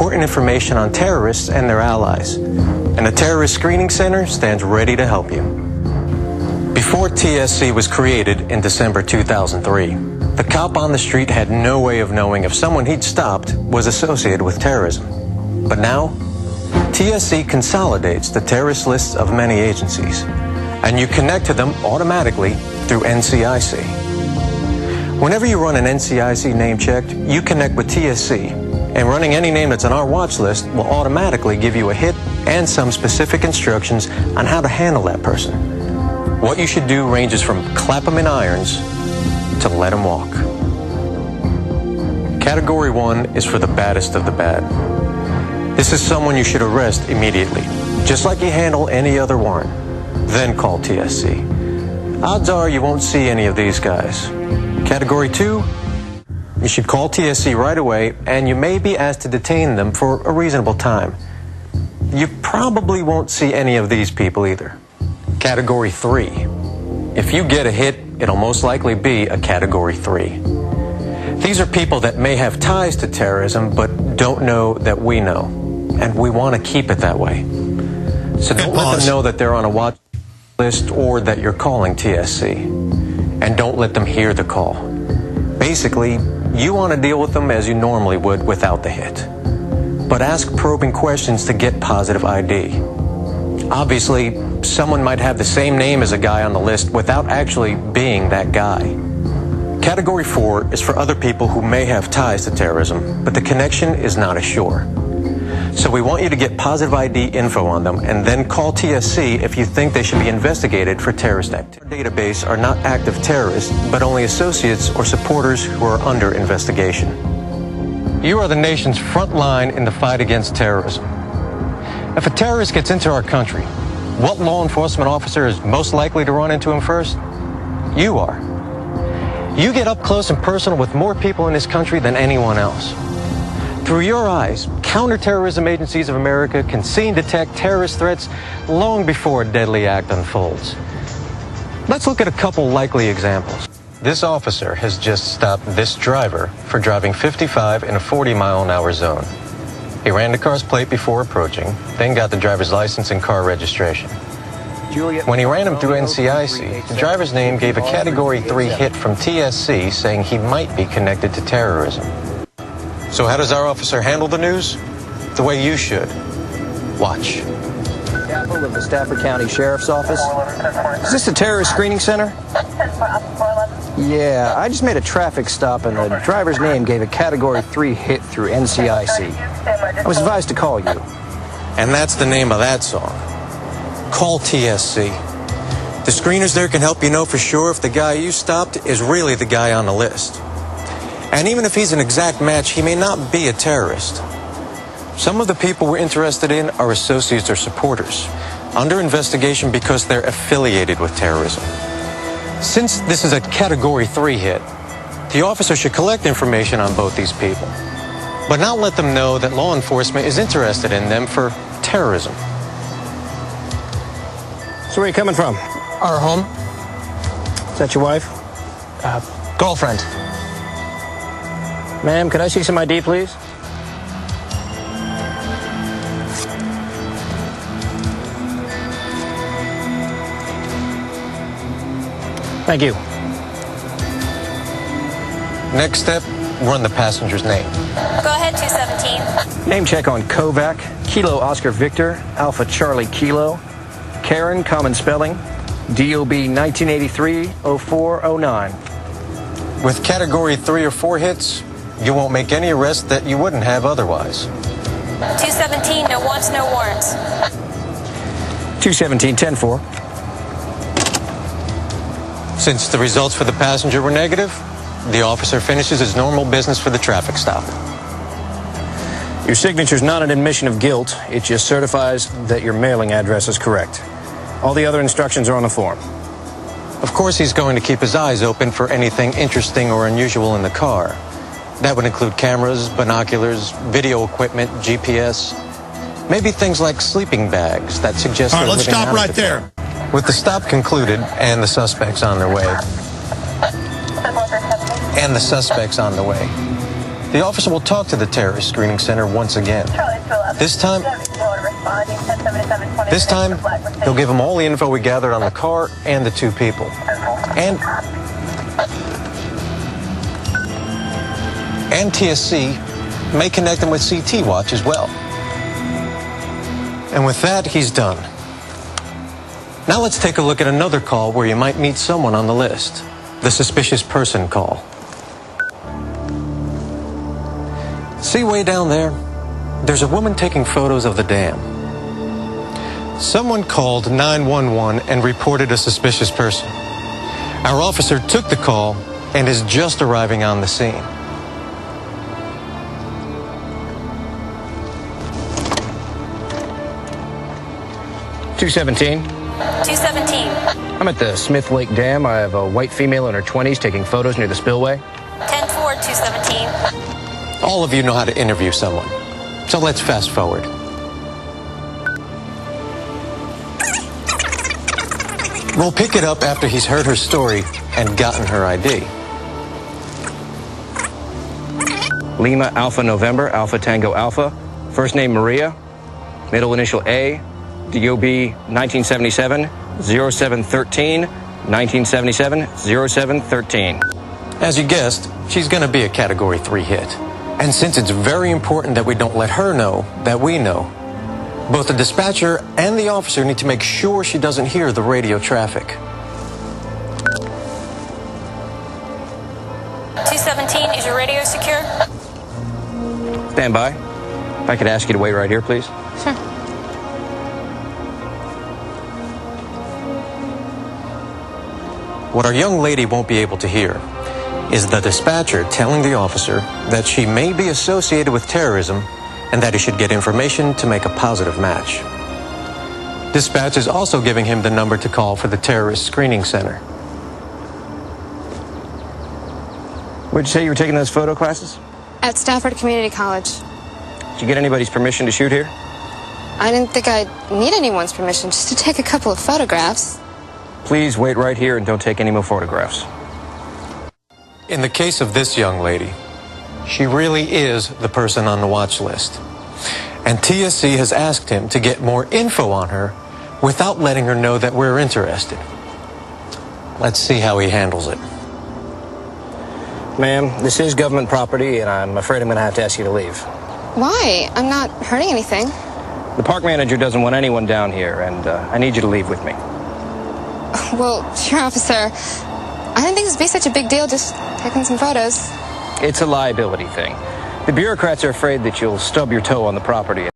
important information on terrorists and their allies. And the Terrorist Screening Center stands ready to help you. Before TSC was created in December 2003, the cop on the street had no way of knowing if someone he'd stopped was associated with terrorism. But now, TSC consolidates the terrorist lists of many agencies, and you connect to them automatically through NCIC. Whenever you run an NCIC name check, you connect with TSC, and running any name that's on our watch list will automatically give you a hit and some specific instructions on how to handle that person. What you should do ranges from clap them in irons to let them walk. Category 1 is for the baddest of the bad. This is someone you should arrest immediately, just like you handle any other warrant. Then call TSC. Odds are you won't see any of these guys. Category 2, you should call TSC right away, and you may be asked to detain them for a reasonable time. You probably won't see any of these people either. Category 3, if you get a hit, it'll most likely be a Category 3. These are people that may have ties to terrorism, but don't know that we know, and we want to keep it that way. So don't let them know that they're on a watch list or that you're calling TSC. And don't let them hear the call. Basically, you want to deal with them as you normally would without the hit. But ask probing questions to get positive ID. Obviously, someone might have the same name as a guy on the list without actually being that guy. Category 4 is for other people who may have ties to terrorism, but the connection is not as sure. So we want you to get positive ID info on them and then call TSC if you think they should be investigated for terrorist activity. Our database are not active terrorists, but only associates or supporters who are under investigation. You are the nation's front line in the fight against terrorism. If a terrorist gets into our country, what law enforcement officer is most likely to run into him first? You are. You get up close and personal with more people in this country than anyone else. Through your eyes, counterterrorism agencies of America can see and detect terrorist threats long before a deadly act unfolds. Let's look at a couple likely examples. This officer has just stopped this driver for driving 55 in a 40-mile-an-hour zone. He ran the car's plate before approaching, then got the driver's license and car registration. When he ran him through NCIC, the driver's name gave a Category 3 hit from TSC saying he might be connected to terrorism. So how does our officer handle the news? The way you should. Watch. Capital of the Stafford County Sheriff's Office. Is this the Terrorist Screening Center? Yeah, I just made a traffic stop and the driver's name gave a Category 3 hit through NCIC. I was advised to call you. And that's the name of that song. Call TSC. The screeners there can help you know for sure if the guy you stopped is really the guy on the list. And even if he's an exact match, he may not be a terrorist. Some of the people we're interested in are associates or supporters, under investigation because they're affiliated with terrorism. Since this is a Category 3 hit, the officer should collect information on both these people, but not let them know that law enforcement is interested in them for terrorism. So where are you coming from? Our home. Is that your wife? Girlfriend. Ma'am, could I see some ID, please? Thank you. Next step, run the passenger's name. Go ahead, 217. Name check on Kovac, Kilo Oscar Victor, Alpha Charlie Kilo, Karen, common spelling, DOB 1983-0409. With Category 3 or 4 hits, you won't make any arrests that you wouldn't have otherwise. 217, no wants, no warrants. 217, 10-4. Since the results for the passenger were negative, the officer finishes his normal business for the traffic stop. Your signature's not an admission of guilt. It just certifies that your mailing address is correct. All the other instructions are on the form. Of course, he's going to keep his eyes open for anything interesting or unusual in the car. That would include cameras, binoculars, video equipment, GPS, maybe things like sleeping bags that suggest... All right, let's stop right there. With the stop concluded and the suspects on their way. the officer will talk to the terrorist screening center once again. This time, he'll give them all the info we gathered on the car and the two people. And TSC may connect them with CT Watch as well. And with that, he's done. Now let's take a look at another call where you might meet someone on the list. The suspicious person call. See way down there? There's a woman taking photos of the dam. Someone called 911 and reported a suspicious person. Our officer took the call and is just arriving on the scene. (217). 217. I'm at the Smith Lake Dam. I have a white female in her 20s taking photos near the spillway. 10-4, 217. All of you know how to interview someone, so let's fast forward. We'll pick it up after he's heard her story and gotten her ID. Lima Alpha November Alpha Tango Alpha. First name Maria. Middle initial A. DOB 1977 0713. 1977 0713. As you guessed, she's going to be a Category 3 hit. And since it's very important that we don't let her know that we know, both the dispatcher and the officer need to make sure she doesn't hear the radio traffic. 217, is your radio secure? Stand by. If I could ask you to wait right here, please. Sure. What our young lady won't be able to hear is the dispatcher telling the officer that she may be associated with terrorism and that he should get information to make a positive match. Dispatch is also giving him the number to call for the terrorist screening center. Where'd you say you were taking those photo classes? At Stafford Community College. Did you get anybody's permission to shoot here? I didn't think I'd need anyone's permission just to take a couple of photographs. Please wait right here and don't take any more photographs. In the case of this young lady, she really is the person on the watch list. And TSC has asked him to get more info on her without letting her know that we're interested. Let's see how he handles it. Ma'am, this is government property, and I'm afraid I'm going to have to ask you to leave. Why? I'm not hurting anything. The park manager doesn't want anyone down here, and I need you to leave with me. Well, sure, officer. I didn't think this would be such a big deal, just taking some photos. It's a liability thing. The bureaucrats are afraid that you'll stub your toe on the property.